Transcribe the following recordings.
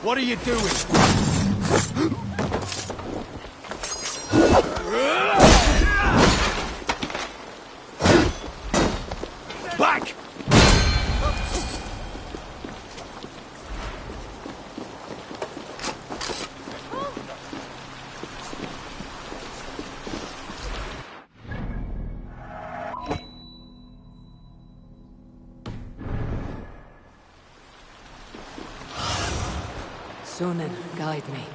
What are you doing? Back! Sunan, guide me.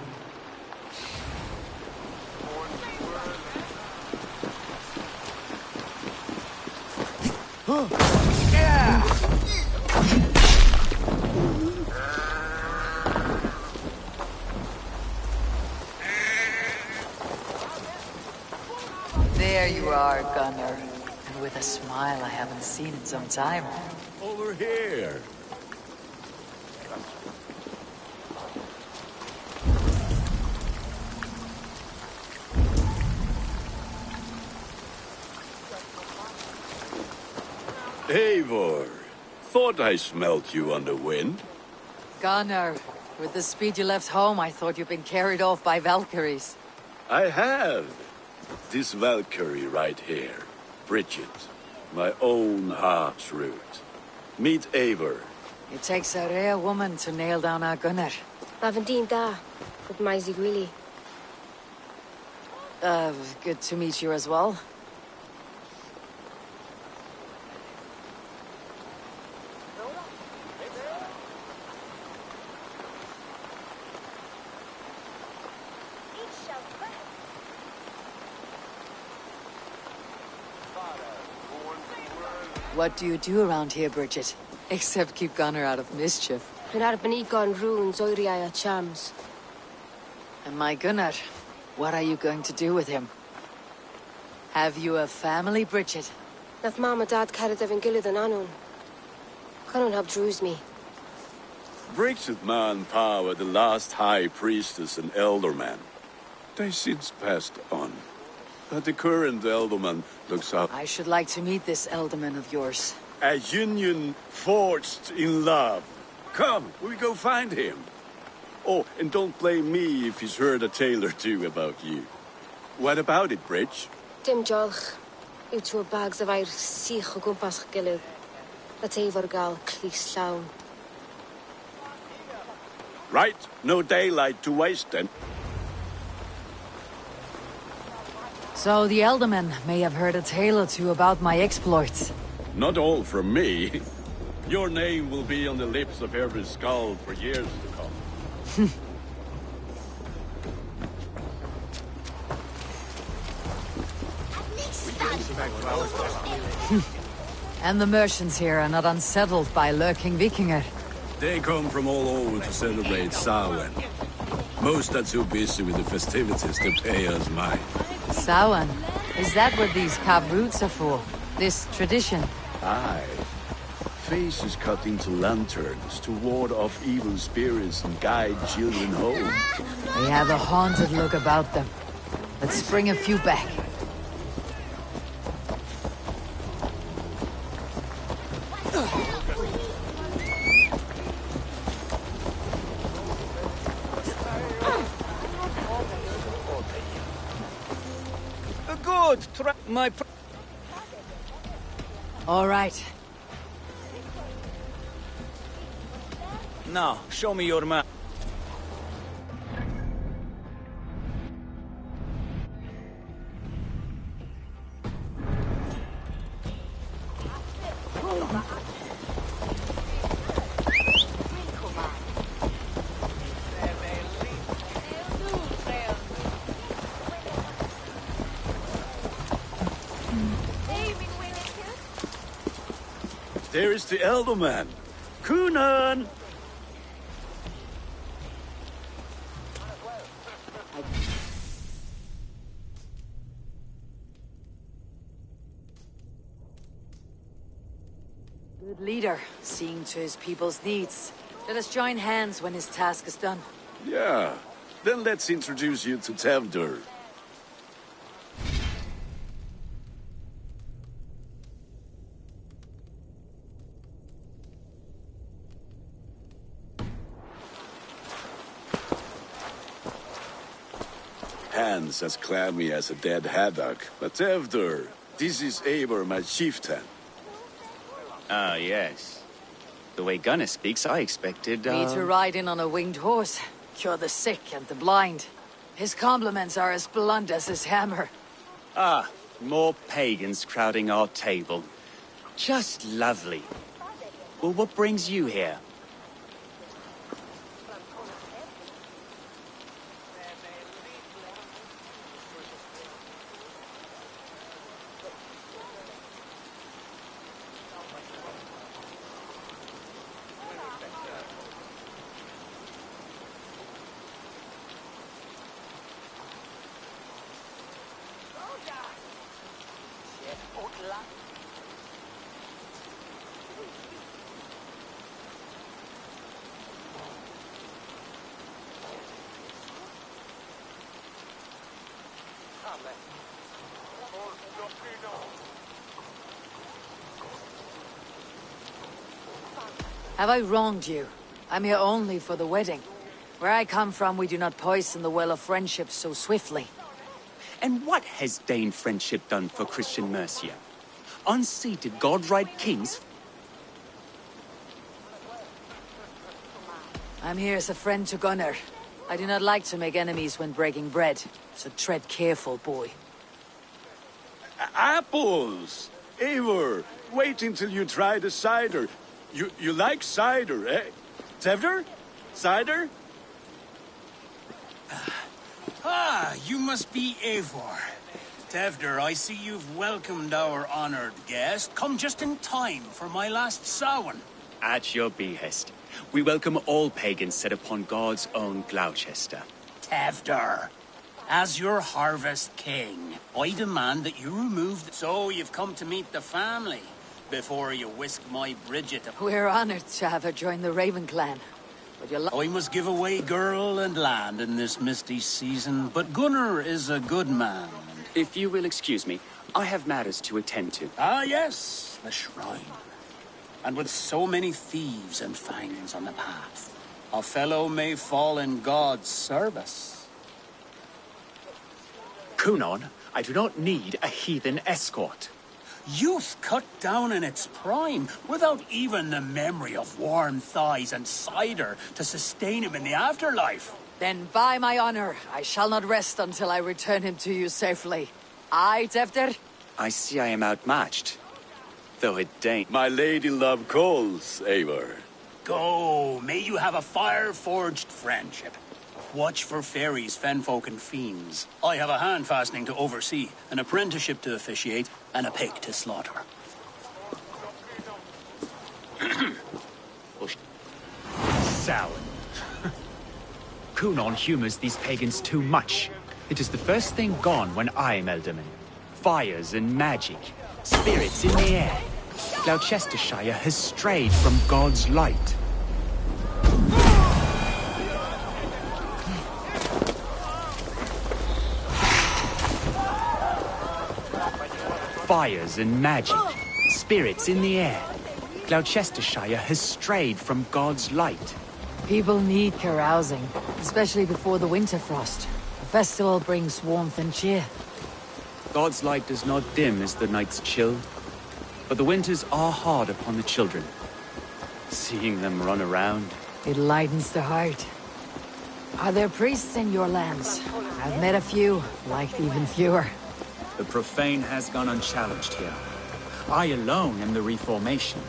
There you are, Gunnar. And with a smile I haven't seen in some time. Over here. Eivor, thought I smelt you on the wind. Gunnar, with the speed you left home, I thought you'd been carried off by Valkyries. I have. This Valkyrie right here. Bridget. My own heart's root. Meet Eivor. It takes a rare woman to nail down our Gunnar. Lavendine da, with Maisie Greeley. Good to meet you as well. What do you do around here, Bridget? Except keep Gunnar out of mischief. Been out of Benicon ruins, Oiriaya Chams. And my Gunnar, what are you going to do with him? Have you a family, Bridget? Naf Mama Dad carried Evan Gillid and Anun. Cannon helped druise me. Bridget Man Power, the last High Priestess and Elderman. They since passed on. But the current Elderman looks up. I should like to meet this Elderman of yours. A union forged in love. Come, we go find him. Oh, and don't blame me if he's heard a tale or two about you. What about it, Bridge? Dim Jolch. You two bags of air sich o gwmpas Gillid. That Eivor gal clis llawn. Right, no daylight to waste then. So the Elderman may have heard a tale or two about my exploits. Not all from me. Your name will be on the lips of every skull for years to come. And the merchants here are not unsettled by lurking Vikinger. They come from all over to celebrate Samhain. Most are too busy with the festivities to pay us mind. Samhain? Is that what these carved roots are for? This tradition? Aye. Faces cut into lanterns to ward off evil spirits and guide children home. They have a haunted look about them. Let's bring a few back. All right. Now, show me your map. There is the Elderman. Kunan! Good leader, seeing to his people's needs. Let us join hands when his task is done. Yeah. Then let's introduce you to Tevdur. Hands as clammy as a dead haddock. But Tevdur, this is Eivor, my chieftain. Ah, yes. The way Gunnar speaks, I expected, Me to ride in on a winged horse, cure the sick and the blind. His compliments are as blunt as his hammer. Ah, more pagans crowding our table. Just lovely. Well, what brings you here? Have I wronged you? I'm here only for the wedding. Where I come from, we do not poison the well of friendship so swiftly. And what has Dane friendship done for Christian Mercia? Unseated God-right kings? I'm here as a friend to Gunnar. I do not like to make enemies when breaking bread, so tread careful, boy. Apples! Eivor, wait until you try the cider. You like cider, eh? Tevdur? Cider? Ah, you must be Eivor. Tevdur, I see you've welcomed our honored guest. Come just in time for my last Samhain. At your behest. We welcome all pagans set upon God's own Gloucester. Tevdur, as your harvest king, I demand that you remove So you've come to meet the family before you whisk my Bridget. We're honored to have her join the Raven clan. But I must give away girl and land in this misty season, but Gunnar is a good man. If you will excuse me, I have matters to attend to. Ah, yes, the shrine. And with so many thieves and fangs on the path, a fellow may fall in God's service. Kunon, I do not need a heathen escort. Youth cut down in its prime, without even the memory of warm thighs and cider to sustain him in the afterlife. Then by my honor, I shall not rest until I return him to you safely. Aye, Tevdur? I see I am outmatched. Though it ain't. My lady love calls, Eivor. Go, may you have a fire-forged friendship. Watch for fairies, fenfolk, and fiends. I have a hand fastening to oversee, an apprenticeship to officiate, and a pig to slaughter. Sour. Kunon humors these pagans too much. It is the first thing gone when I am Elderman. Fires and magic, spirits in the air. Gloucestershire has strayed from God's light. Fires and magic, spirits in the air. Gloucestershire has strayed from God's light. People need carousing, especially before the winter frost. A festival brings warmth and cheer. God's light does not dim as the nights chill, but the winters are hard upon the children. Seeing them run around. It lightens the heart. Are there priests in your lands? I've met a few, liked even fewer. The profane has gone unchallenged here. I alone am the Reformation.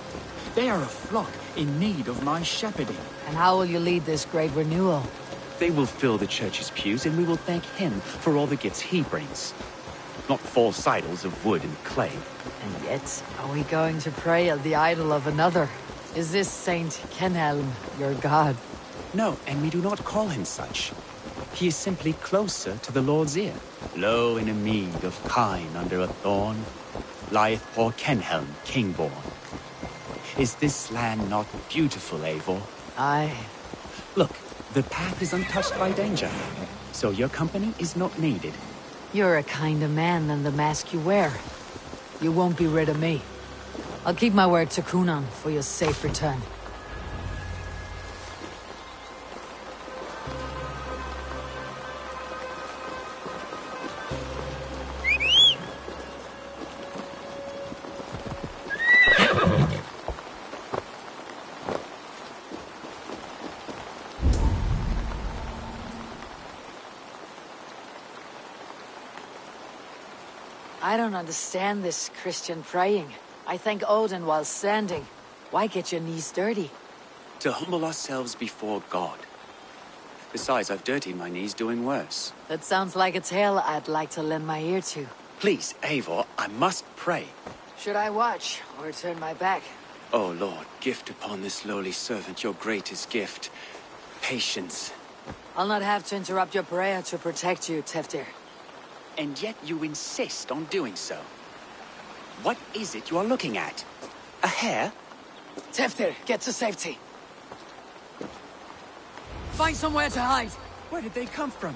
They are a flock in need of my shepherding. And how will you lead this great renewal? They will fill the church's pews, and we will thank him for all the gifts he brings. not false idols of wood and clay. And yet, are we going to pray at the idol of another? Is this Saint Kenelm your god? No, and we do not call him such. He is simply closer to the Lord's ear. Lo, in a mead of kine under a thorn, lieth poor Kenhelm, king-born. Is this land not beautiful, Eivor? Aye. Look, the path is untouched by danger, so your company is not needed. You're a kinder man than the mask you wear. You won't be rid of me. I'll keep my word to Cunan for your safe return. I don't understand this Christian praying. I thank Odin while standing. Why get your knees dirty? To humble ourselves before God. Besides, I've dirtied my knees doing worse. That sounds like a tale I'd like to lend my ear to. Please, Eivor, I must pray. Should I watch, or turn my back? O Lord, gift upon this lowly servant your greatest gift. Patience. I'll not have to interrupt your prayer to protect you, Teftir. And yet you insist on doing so. What is it you are looking at? A hare? Teftir, get to safety. Find somewhere to hide. Where did they come from?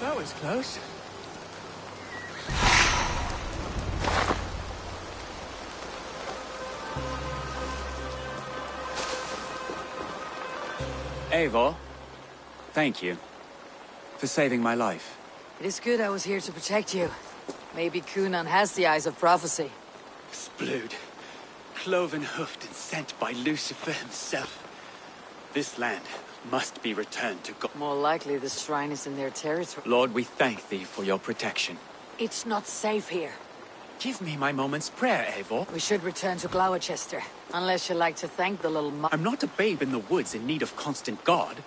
That was close. Eivor, thank you for saving my life. It is good I was here to protect you. Maybe Cunan has the eyes of prophecy. Splood, cloven-hoofed and sent by Lucifer himself. This land must be returned to God. More likely the shrine is in their territory. Lord, we thank thee for your protection. It's not safe here. Give me my moment's prayer, Eivor. We should return to Gloucester. Unless you like to thank the little I'm not a babe in the woods in need of constant guard.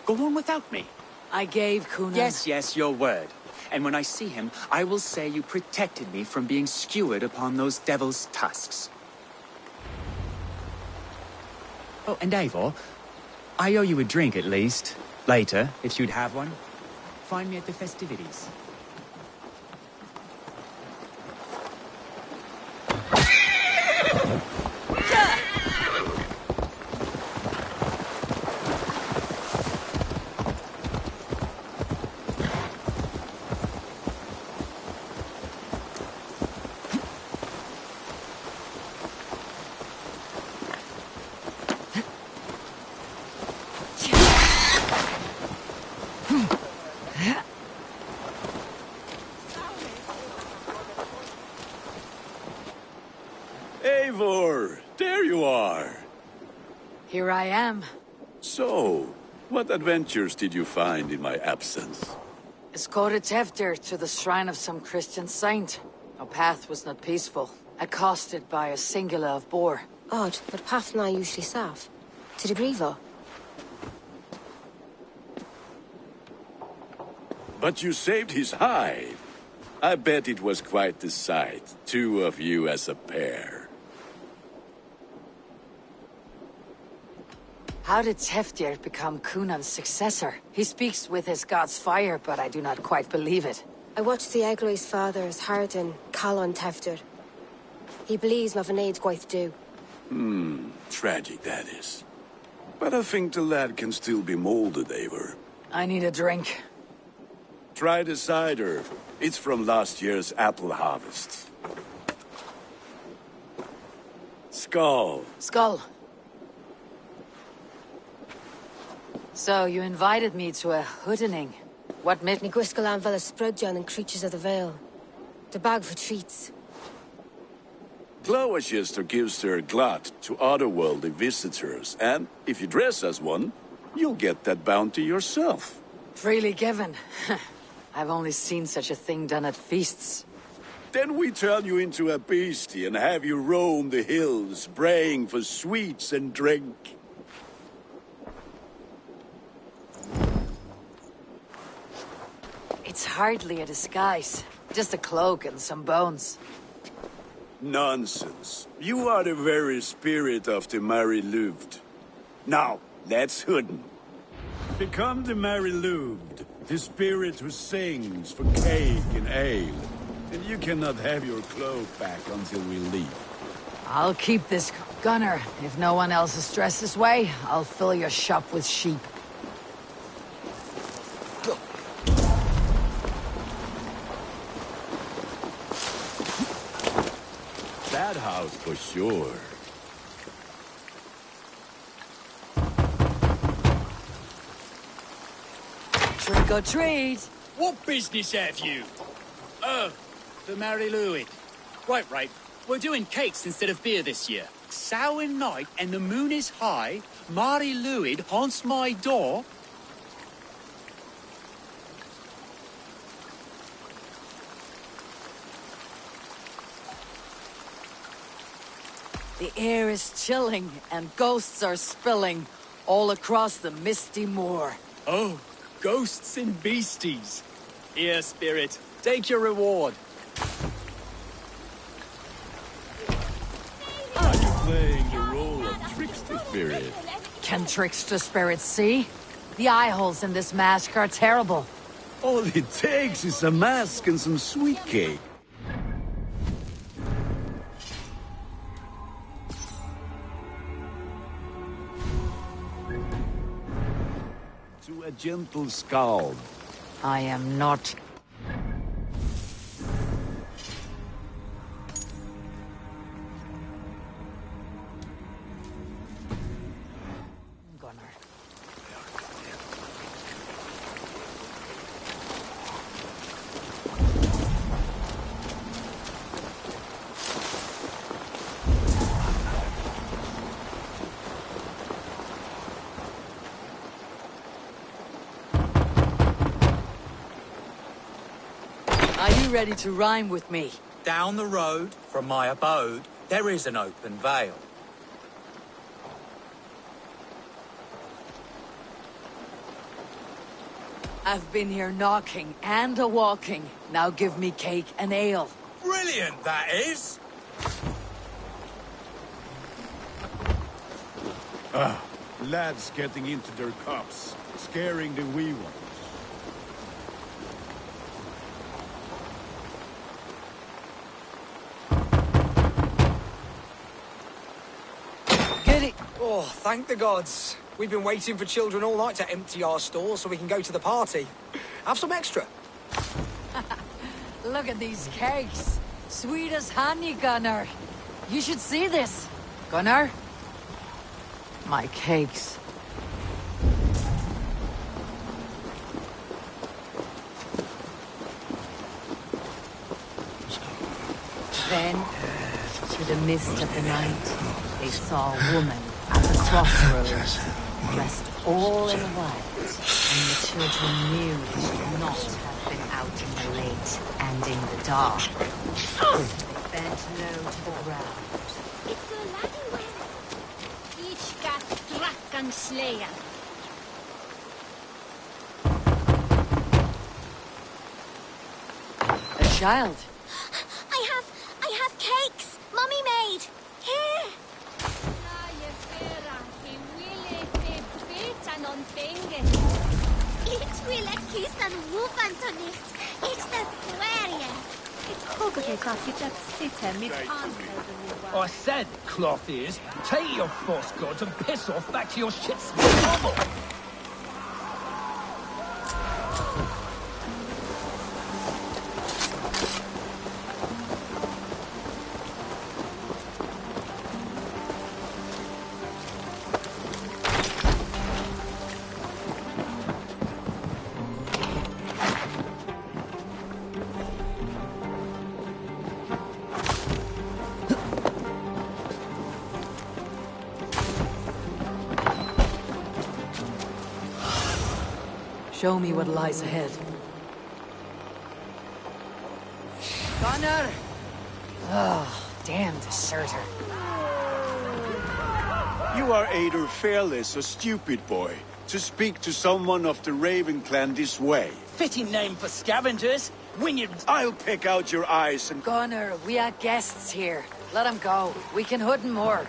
Go on without me. I gave Cunan... Yes, your word. And when I see him, I will say you protected me from being skewered upon those devil's tusks. Oh, and Eivor, I owe you a drink at least. Later, if you'd have one. Find me at the festivities. Eivor, there you are. Here I am. So, what adventures did you find in my absence? Escorted Teftir to the shrine of some Christian saint. Our path was not peaceful. Accosted by a singular of boar. Odd, but pathna usually safe. To the Grievo. But you saved his hide. I bet it was quite the sight. Two of you as a pair. How did Teftir become Cunan's successor? He speaks with his god's fire, but I do not quite believe it. I watched the Egloi's father's Harden, Calon Teftir. He believes Mavanaid's quite do. Tragic that is. But I think the lad can still be molded, Eivor. I need a drink. Try the cider. It's from last year's apple harvest. Skull. Skull. So, you invited me to a hoodening. What made me... Niguiscalan Vela Sprudjan and Creatures of the Vale. The bag for treats. Gloucester gives their glut to otherworldly visitors, and if you dress as one, you'll get that bounty yourself. Freely given. I've only seen such a thing done at feasts. Then we turn you into a beastie and have you roam the hills, braying for sweets and drink. It's hardly a disguise. Just a cloak and some bones. Nonsense. You are the very spirit of the Mary Louved. Now, let's hoodin. Become the Mary Louved, the spirit who sings for cake and ale. And you cannot have your cloak back until we leave. I'll keep this. Gunnar, if no one else is dressed this way, I'll fill your shop with sheep. That house for sure. Trick or treat. What business have you? Oh, the Mary Louis. Right. We're doing cakes instead of beer this year. Samhain night and the moon is high. Mary Louis haunts my door. The air is chilling and ghosts are spilling all across the misty moor. Oh, ghosts and beasties. Here, spirit, take your reward. Are you playing the role of trickster spirit? Can trickster spirits see? The eye holes in this mask are terrible. All it takes is a mask and some sweet cake. To a gentle scald. I am not. Gunnar. Are you ready to rhyme with me? Down the road from my abode, there is an open vale. I've been here knocking and a-walking. Now give me cake and ale. Brilliant, that is! Lads getting into their cups, scaring the wee ones. Get it. Oh, thank the gods. We've been waiting for children all night to empty our stores so we can go to the party. Have some extra. Look at these cakes. Sweet as honey, Gunnar. You should see this. Gunnar? My cakes. Then, through the mist of the night, they saw a woman at the crossroads, dressed all in white, and the children knew they should not have been out in the late and in the dark. They bent low to the ground. It's a laddie when each got dragon slayer. A child. I have cakes. Mummy made. Here. Ich will a kiss and whoop unto nicht. It's the swear. I said, cloth ears, take your false gods and piss off back to your shit's normal. Show me what lies ahead. Gunnar! Oh, damn deserter. You are either fearless or stupid, boy. to speak to someone of the Raven clan this way. Fitting name for scavengers. Winged. I'll pick out your eyes and... Gunnar, we are guests here. Let him go. We can hood him more.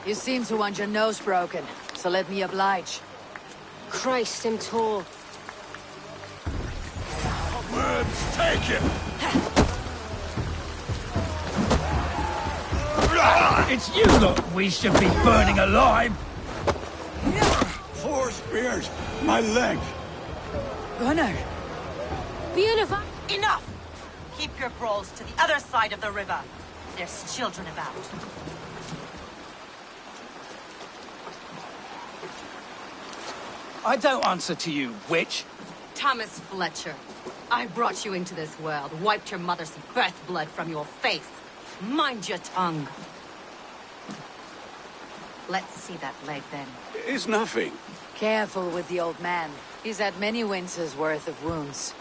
You seem to want your nose broken, so let me oblige. Christ, him tall. Words, take him! It's you lot we should be burning alive. 4 spears! My leg! Gunnar! Beautiful. Enough! Keep your brawls to the other side of the river. There's children about. I don't answer to you, witch. Thomas Fletcher, I brought you into this world, wiped your mother's birth blood from your face. Mind your tongue. Let's see that leg, then. It's nothing. Careful with the old man. He's had many winters' worth of wounds.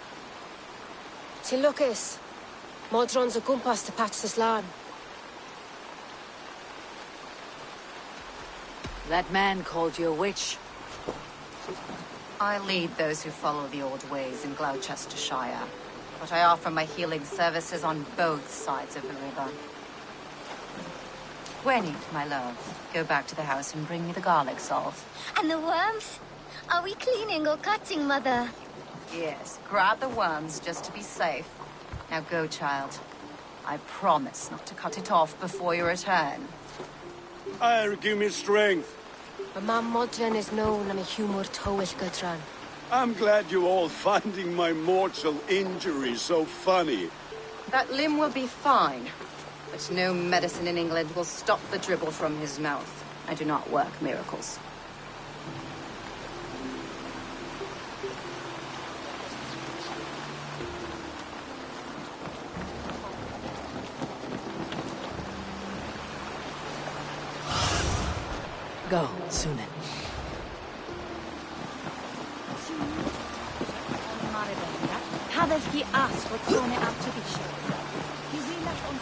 Ti Lucas. Modron's a gumpas to patch this land. That man called you a witch. I lead those who follow the old ways in Gloucestershire, but I offer my healing services on both sides of the river. Gwenny, my love, go back to the house and bring me the garlic salt. And the worms? Are we cleaning or cutting, Mother? Yes, grab the worms just to be safe. Now go, child. I promise not to cut it off before you return. Give me strength. My Mam Modron is known and a humor towish Gudran. I'm glad you all finding my mortal injury so funny. That limb will be fine, but no medicine in England will stop the dribble from his mouth. I do not work miracles. Go, Sunan. Hade fi asked what's going up to be sure. He will let on.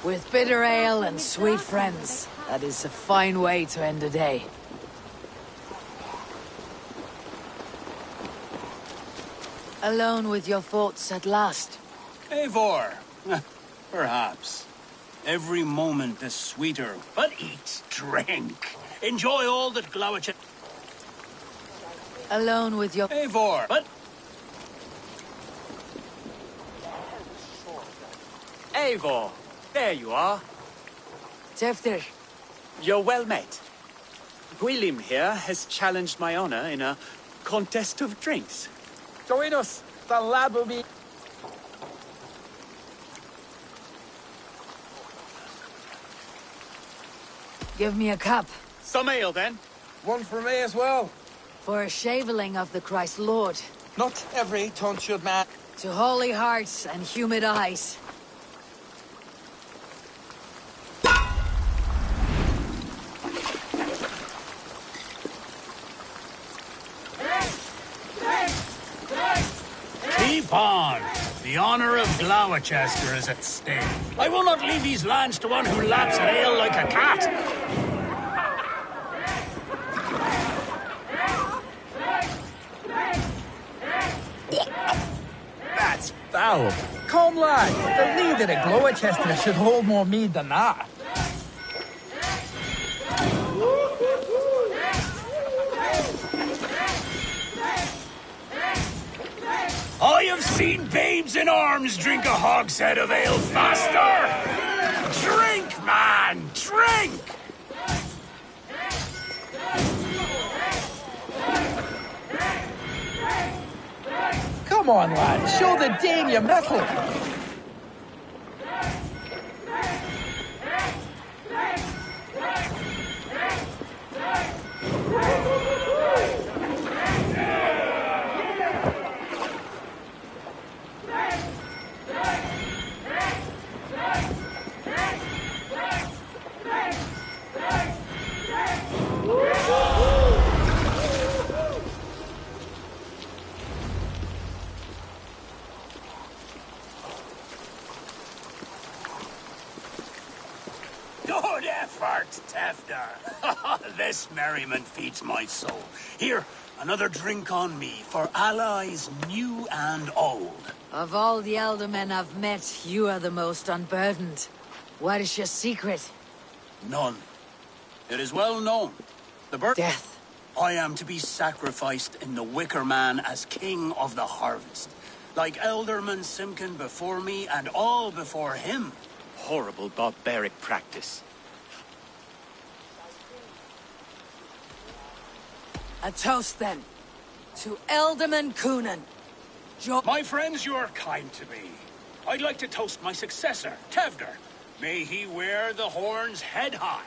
With bitter ale and sweet friends, that is a fine way to end a day. Alone with your thoughts at last. Eivor. Perhaps. Every moment is sweeter. But eat, drink. Enjoy all that Glowachet... Alone with your... Eivor. But... Eivor, there you are. Tefter. You're well met. Gwilym here has challenged my honor in a contest of drinks. Join us. The lad will be... Give me a cup. Some ale, then. One for me as well. For a shaveling of the Christ Lord. Not every tonsured man. To holy hearts and humid eyes. Keep on. The honor of Gloucester is at stake. I will not leave these lands to one who laps at ale like a cat. That's foul. Come, lad. The leader of Gloucester should hold more mead than that. I have seen babes in arms drink a hogshead of ale faster! Drink, man! Drink! Come on, lad. Show the Dane your mettle. Good effort, Tefder. This merriment feeds my soul. Here, another drink on me for allies new and old. Of all the elder men I've met, you are the most unburdened. What is your secret? None. It is well known. The birth. Death. I am to be sacrificed in the Wicker Man as king of the harvest. Like Elderman Simkin before me and all before him. Horrible barbaric practice. A toast, then. To Elderman Coonan. My friends, you are kind to me. I'd like to toast my successor, Tevder. May he wear the horns head high.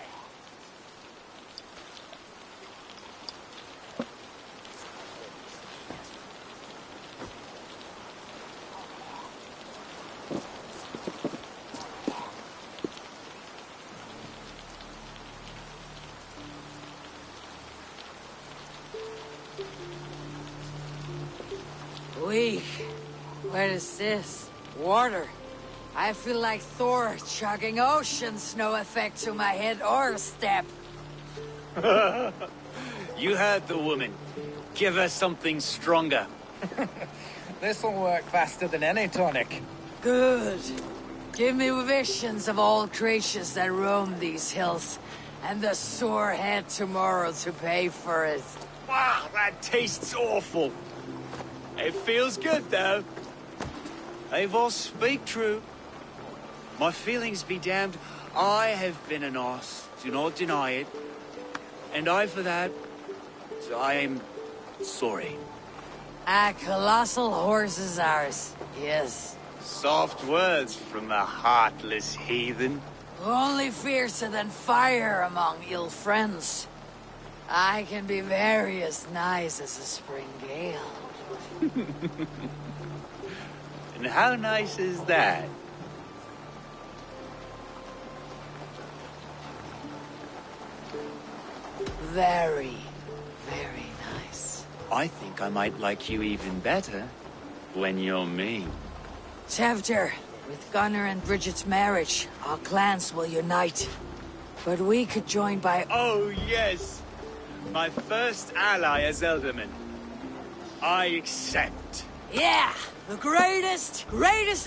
What is this? Water. I feel like Thor chugging oceans, no effect to my head or step. You heard the woman. Give her something stronger. This'll work faster than any tonic. Good. Give me visions of all creatures that roam these hills, and the sore head tomorrow to pay for it. Wow, that tastes awful. It feels good, though. Eivor, speak true. My feelings be damned. I have been an arse. Do not deny it. And I, for that, I am sorry. A colossal horse is ours, yes. Soft words from a heartless heathen. Only fiercer than fire among ill friends. I can be very as nice as a spring gale. And how nice is that? Very, very nice. I think I might like you even better when you're me. Tevder, with Gunnar and Bridget's marriage, our clans will unite. But we could join by... Oh, yes! My first ally as Elderman. I accept. Yeah! The greatest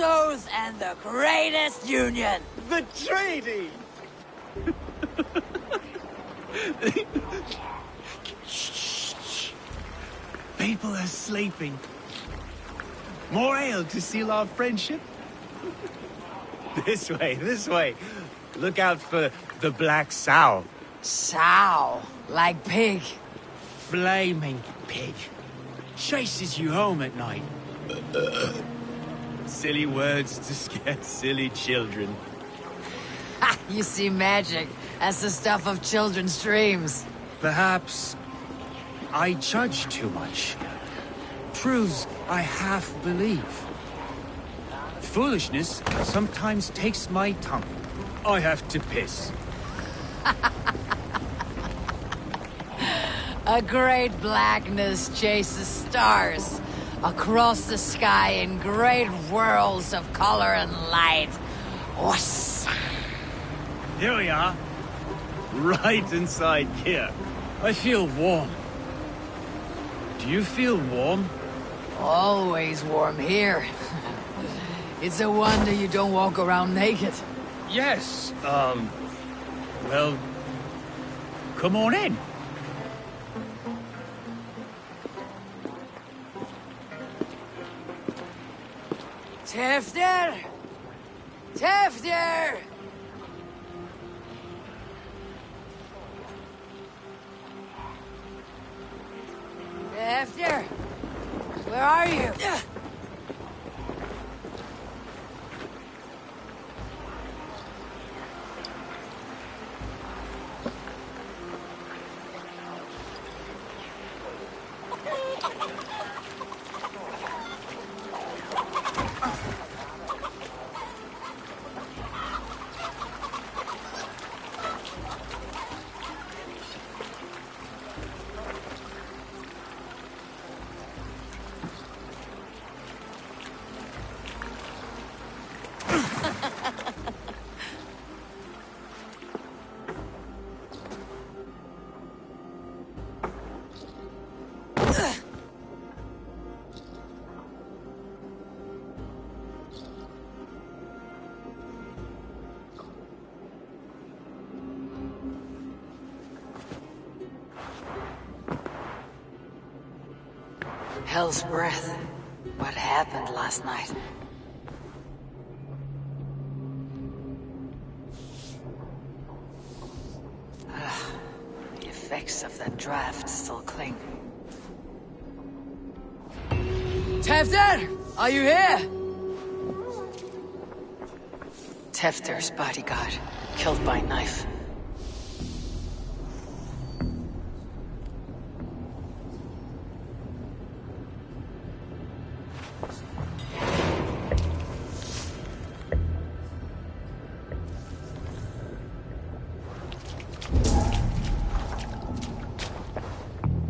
oath and the greatest union! The treaty! Shh. People are sleeping. More ale to seal our friendship? This way. Look out for the black sow. Sow? Like pig? Flaming pig. Chases you home at night. Silly words to scare silly children. Ha! You see magic as the stuff of children's dreams. Perhaps I judge too much. Truths I half believe. Foolishness sometimes takes my tongue. I have to piss. A great blackness chases stars across the sky in great whirls of color and light. Whoosh. Here we are. Right inside here. I feel warm. Do you feel warm? Always warm here. It's a wonder you don't walk around naked. Yes, well, come on in. Tefder! Tefder! Tefder! Where are you? Hell's breath. What happened last night? The effects of that draft still cling. Tevder! Are you here? Tevder's bodyguard, killed by knife.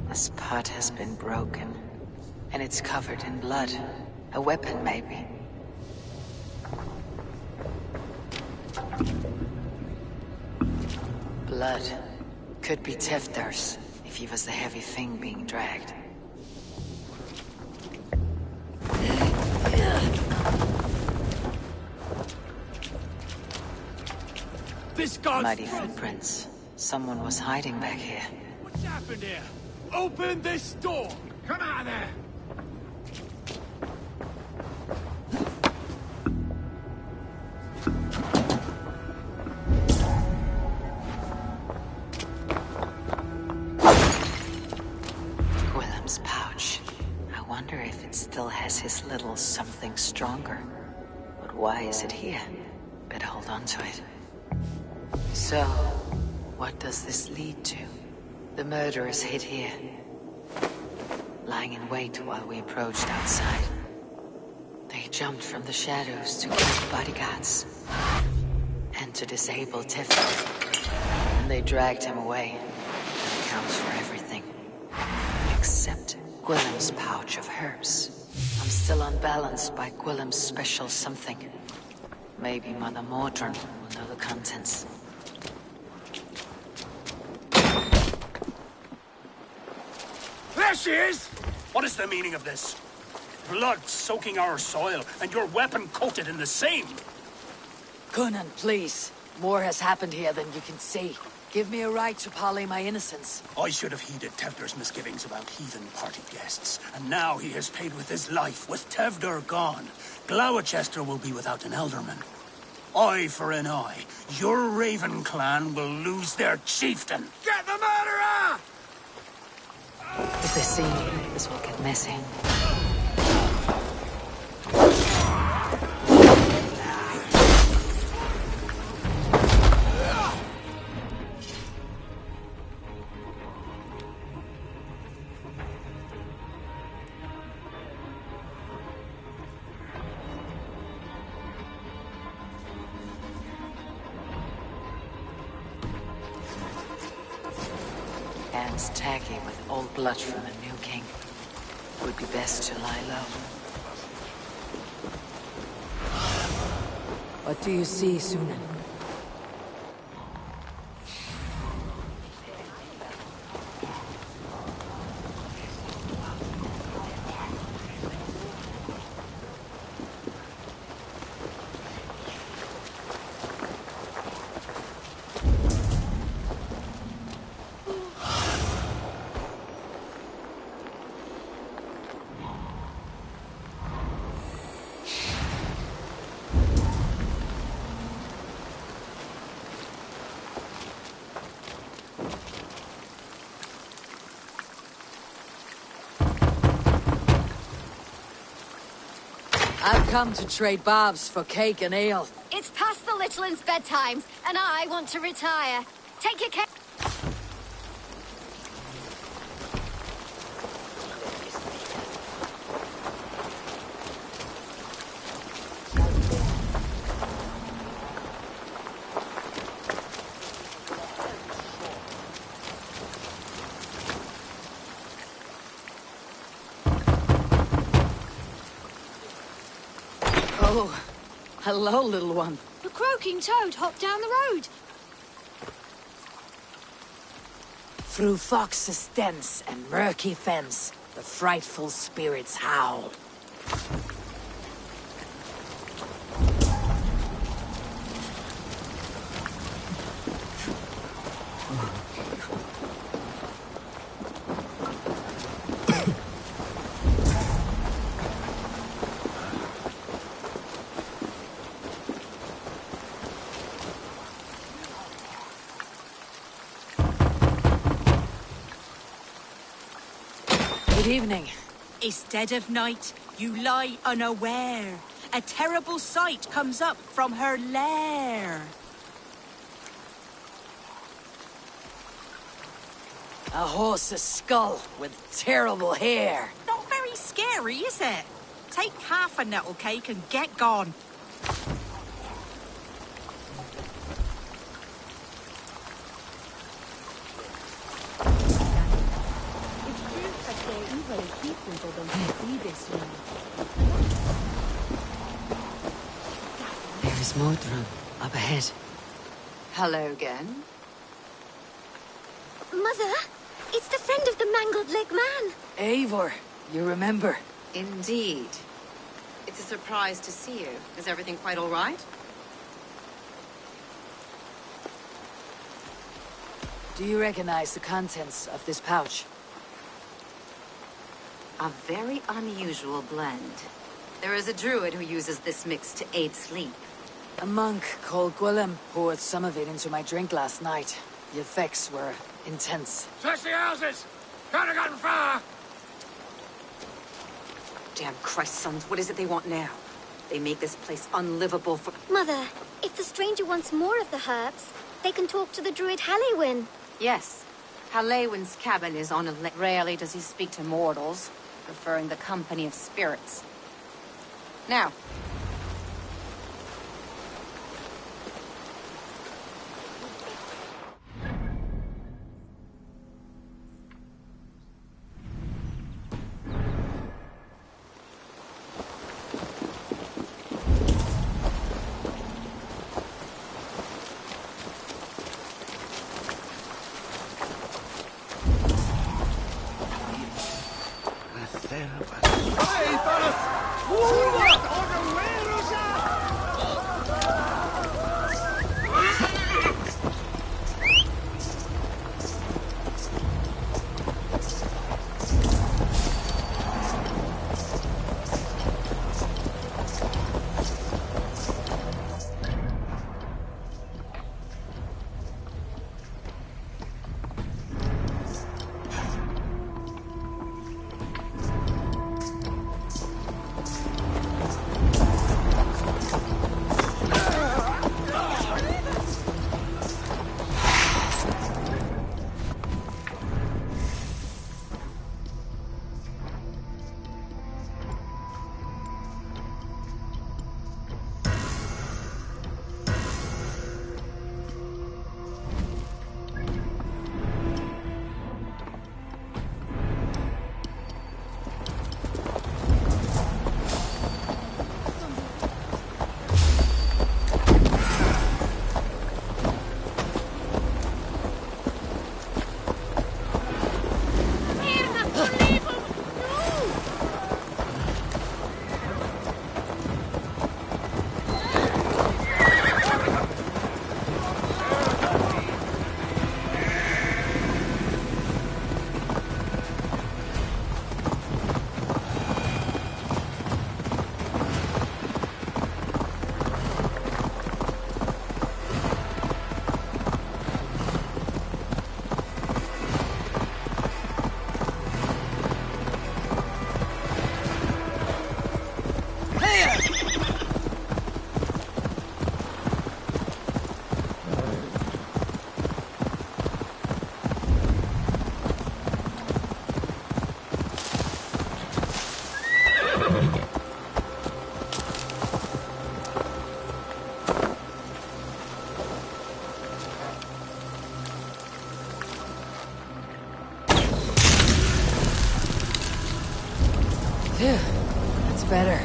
This pot has been broken, and it's covered in blood. A weapon, maybe. Blood. Could be Tevder's, if he was the heavy thing being dragged. This guy's Mighty footprints. Someone was hiding back here. What's happened here? Open this door! Come out of there! Gwillem's pouch. I wonder if it still has his little something stronger. But why is it here? Better hold on to it. So, what does this lead to? The murderers hid here, lying in wait while we approached outside. They jumped from the shadows to kill bodyguards and to disable Tevder. And they dragged him away. That accounts for everything. Except Gwillem's pouch of herbs. I'm still unbalanced by Gwillem's special something. Maybe Mother Mordran will know the contents. There she is! What is the meaning of this? Blood soaking our soil, and your weapon coated in the same! Conan, please. More has happened here than you can see. Give me a right to parley my innocence. I should have heeded Tevder's misgivings about heathen party guests, and now he has paid with his life. With Tevder gone, Gloucester will be without an ealdorman. Eye for an eye. Your Raven clan will lose their chieftain. Get the murderer! If they see me, this will get messy. Hands tacky with old blood from the new king. Would be best to lie low. What do you see, Sunan? I've come to trade barbs for cake and ale. It's past the Littlelands' bedtimes, and I want to retire. Take your care. Oh, hello, little one. The croaking toad hopped down the road. Through fox's dens and murky fence, the frightful spirits howl. Good evening. It's dead of night. You lie unaware. A terrible sight comes up from her lair. A horse's skull with terrible hair. Not very scary, is it? Take half a nettle cake and get gone. There is Mordran up ahead. Hello again. Mother, it's the friend of the mangled leg man. Eivor, you remember? Indeed. It's a surprise to see you. Is everything quite all right? Do you recognize the contents of this pouch? A very unusual blend. There is a druid who uses this mix to aid sleep. A monk called Gwillem poured some of it into my drink last night. The effects were intense. Search the houses! Can't have gotten far! Damn Christ, sons, what is it they want now? They make this place unlivable for— Mother, if the stranger wants more of the herbs, they can talk to the druid Halewyn. Yes. Halewyn's cabin is on a rarely does he speak to mortals, preferring the company of spirits. Now. Phew, that's better.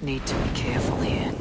Need to be careful here.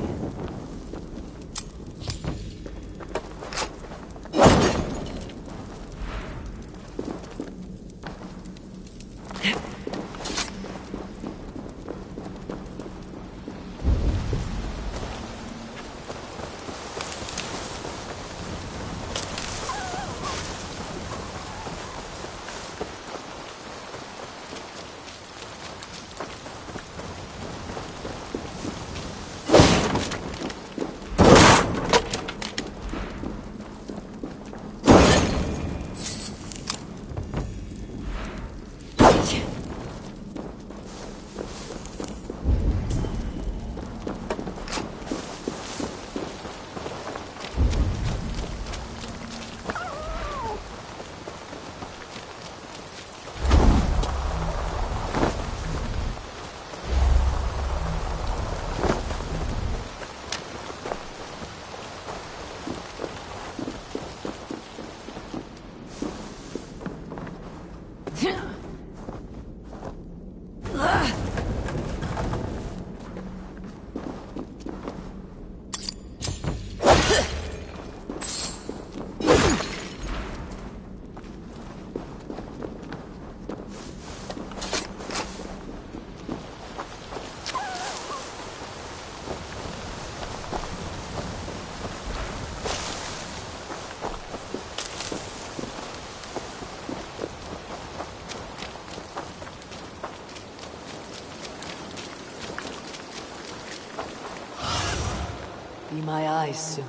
Be my eyes soon.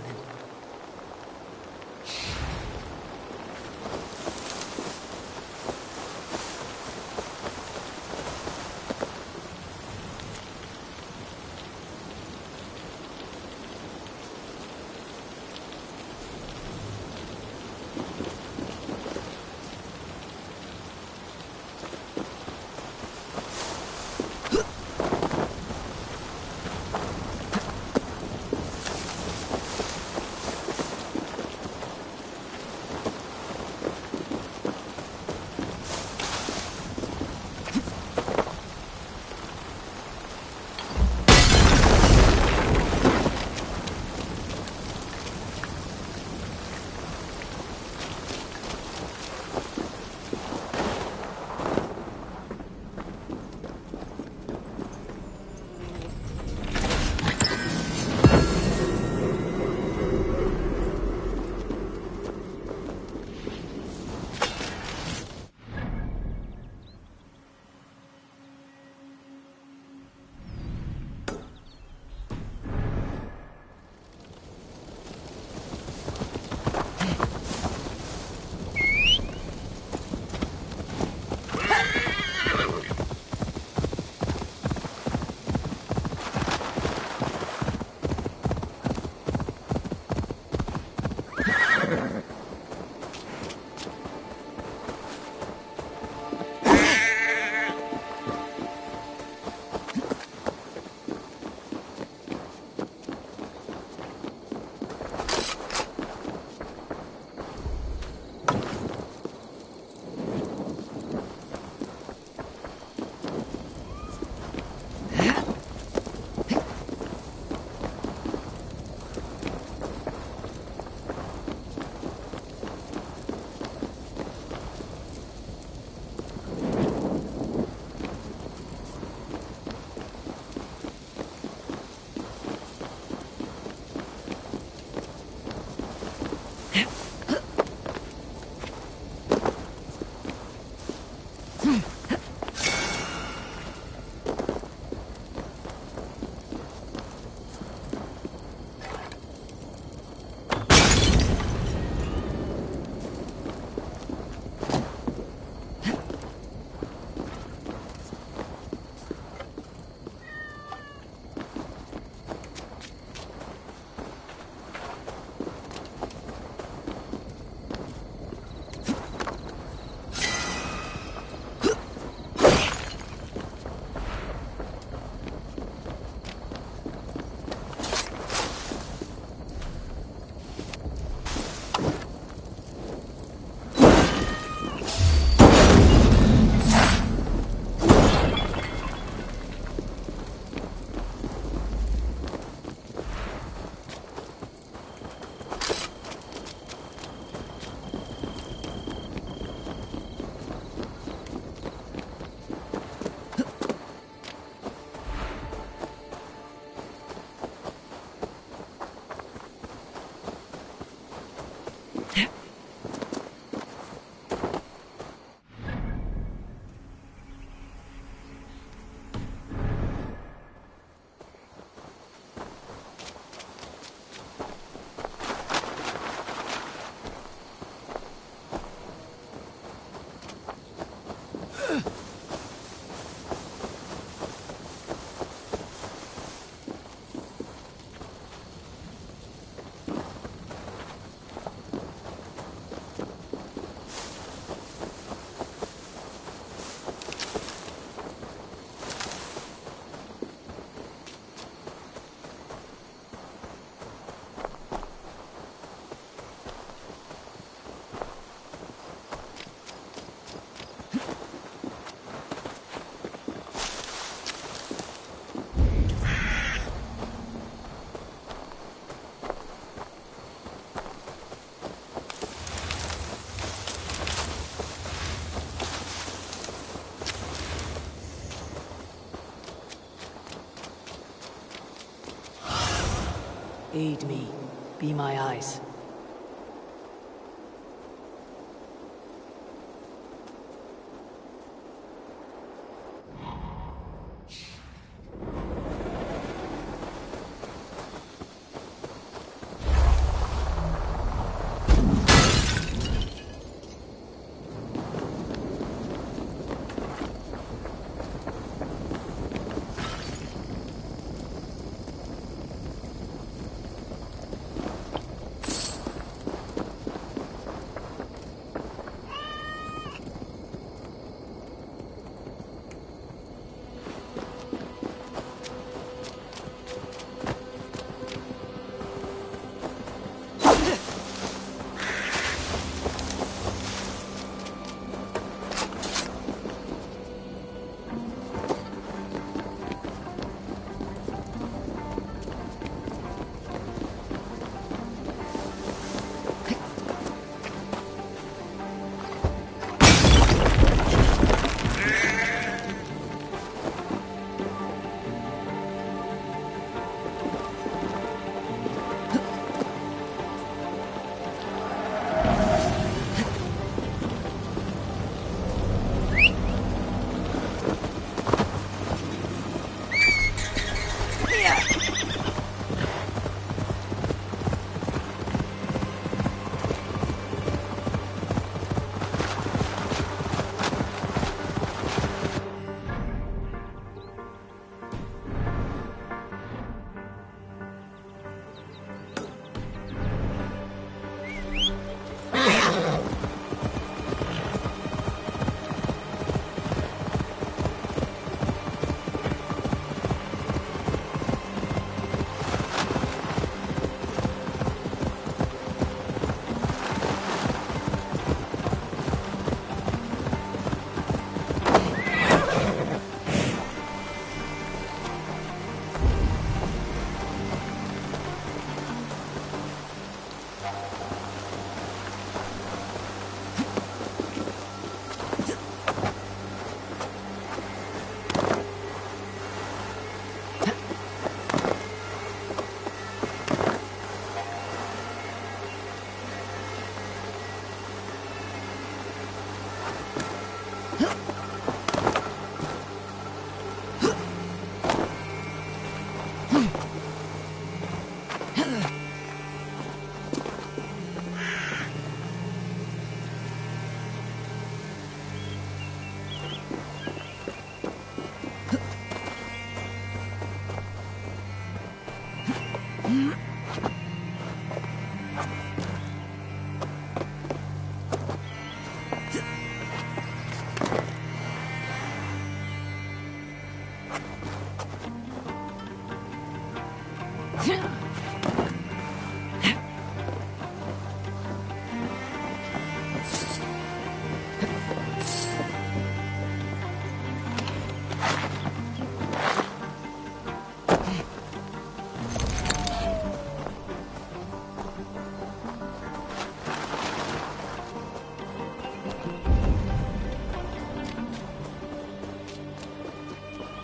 Lead me. Be my eyes.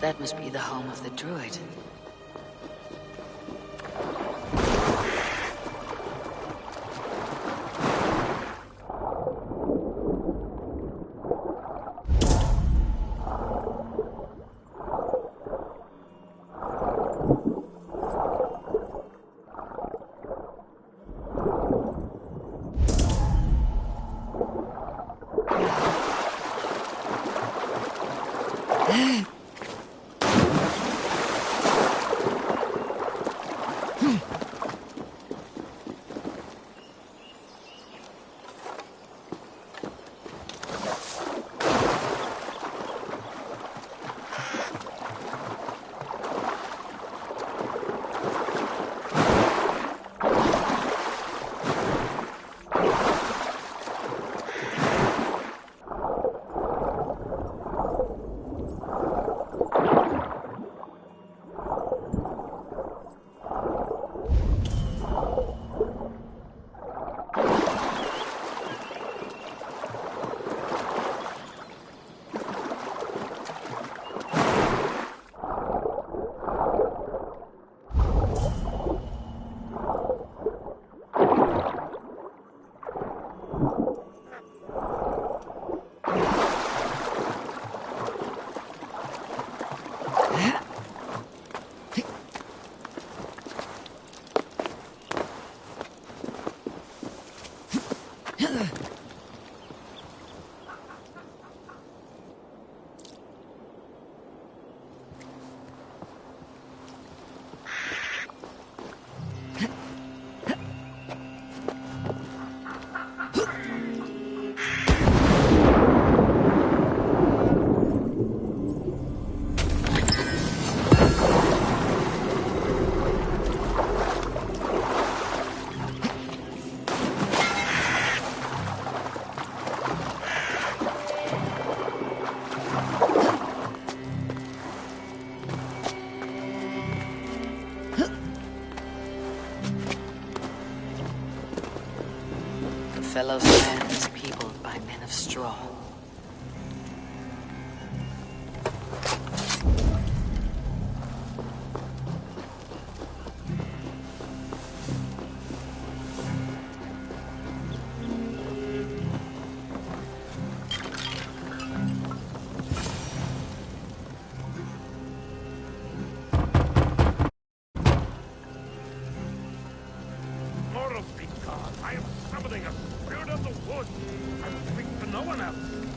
That must be the home of the druid. Fellow's land is peopled by men of straw.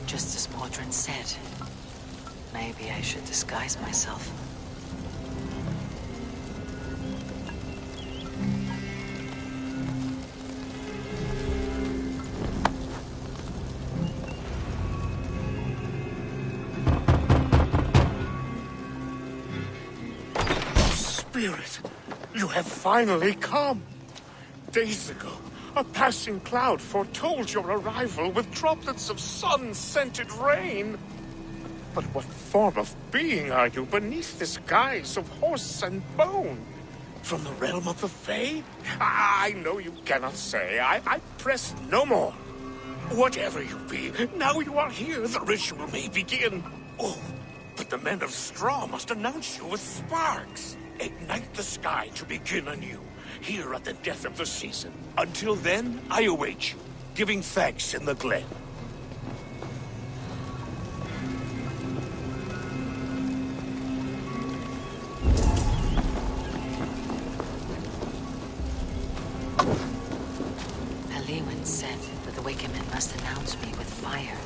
Just as Mordrin said, maybe I should disguise myself. Spirit, you have finally come. Days ago, a passing cloud foretold your arrival with droplets of sun-scented rain. But what form of being are you beneath this guise of horse and bone? From the realm of the Fae? I know you cannot say. I press no more. Whatever you be, now you are here, the ritual may begin. Oh, but the men of straw must announce you with sparks. Ignite the sky to begin anew, here at the death of the season. Until then, I await you, giving thanks in the glen. Haliwin said that the Wickermen must announce me with fire.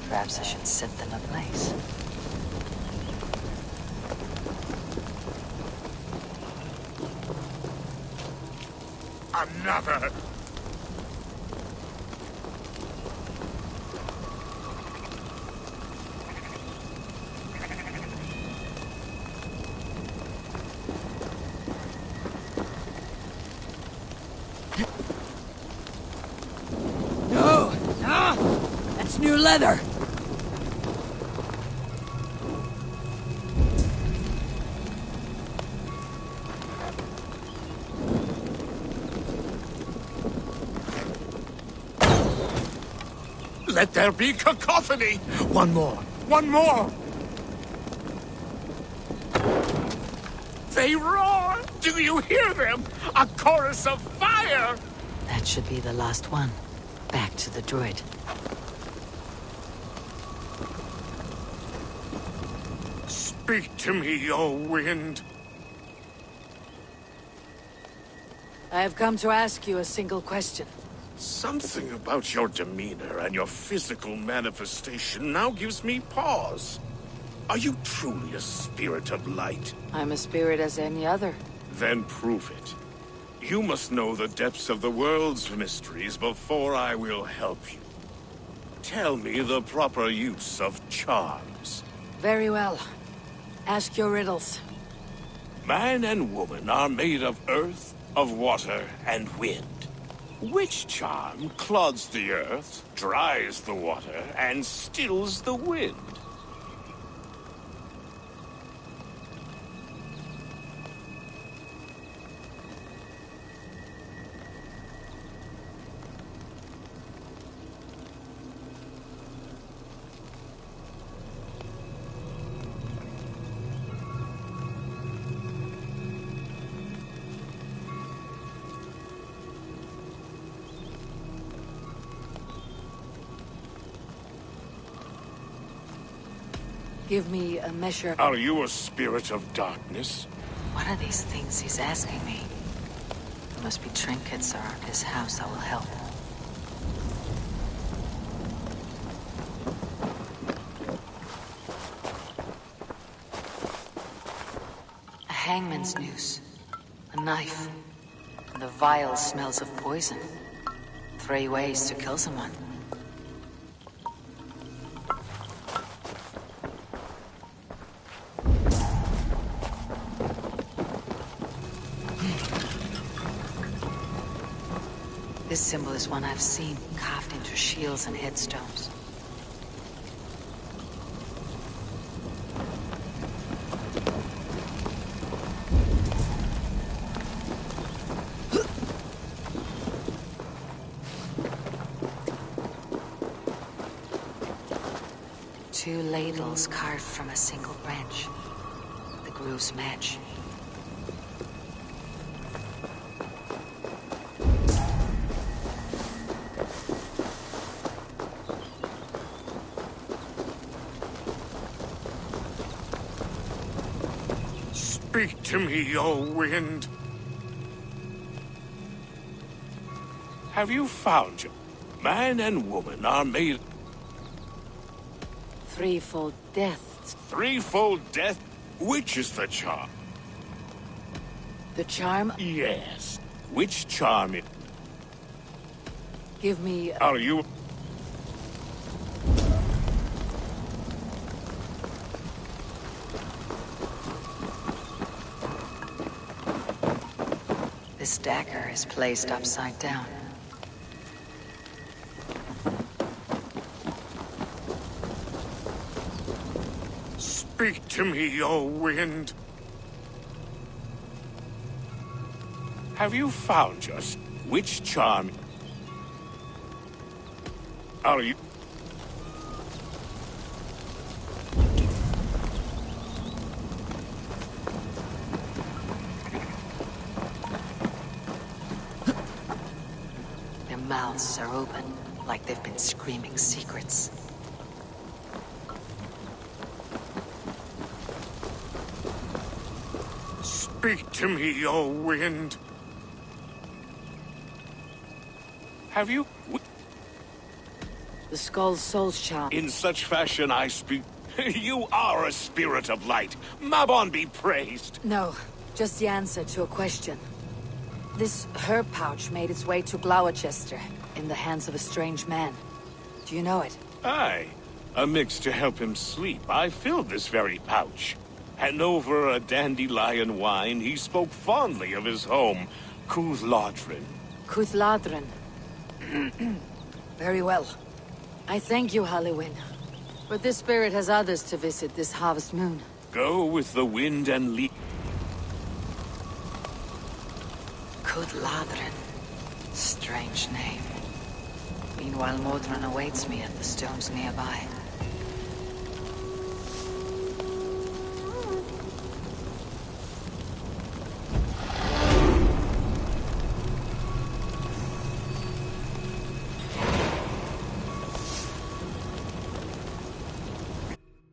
Perhaps I should set them ablaze. Another! No! Ah! That's new leather! Let there be cacophony! One more! One more! They roar! Do you hear them? A chorus of fire! That should be the last one. Back to the druid. Speak to me, O wind. I have come to ask you a single question. Something about your demeanor and your physical manifestation now gives me pause. Are you truly a spirit of light? I'm a spirit as any other. Then prove it. You must know the depths of the world's mysteries before I will help you. Tell me the proper use of charms. Very well. Ask your riddles. Man and woman are made of earth, of water, and wind. Which charm clods the earth, dries the water, and stills the wind? Give me a measure... Are you a spirit of darkness? What are these things he's asking me? There must be trinkets around his house that will help. A hangman's noose. A knife. And the vile smells of poison. 3 ways to kill someone. This symbol is one I've seen, carved into shields and headstones. 2 ladles carved from a single branch. The grooves match. Speak to me, O wind. Have you found you? Man and woman are made... Threefold death. Threefold death? Which is the charm? The charm? Yes. Which charm it... Give me... Are you... This dagger is placed upside down. Speak to me, O wind. Have you found just which charm... Are you... Their mouths are open, like they've been screaming secrets. Speak to me, O wind. Have you... The Skull's Soul's charm. In such fashion I speak... You are a spirit of light. Mabon be praised. No, just the answer to a question. This herb pouch made its way to Gloucester in the hands of a strange man. Do you know it? Aye. A mix to help him sleep. I filled this very pouch. And over a dandelion wine, he spoke fondly of his home, Cuthladrin. Cuthladrin. Very well. I thank you, Halliwyn. But this spirit has others to visit this harvest moon. Go with the wind and lead. Cuthladrin. Strange name. Meanwhile, Modron awaits me at the stones nearby.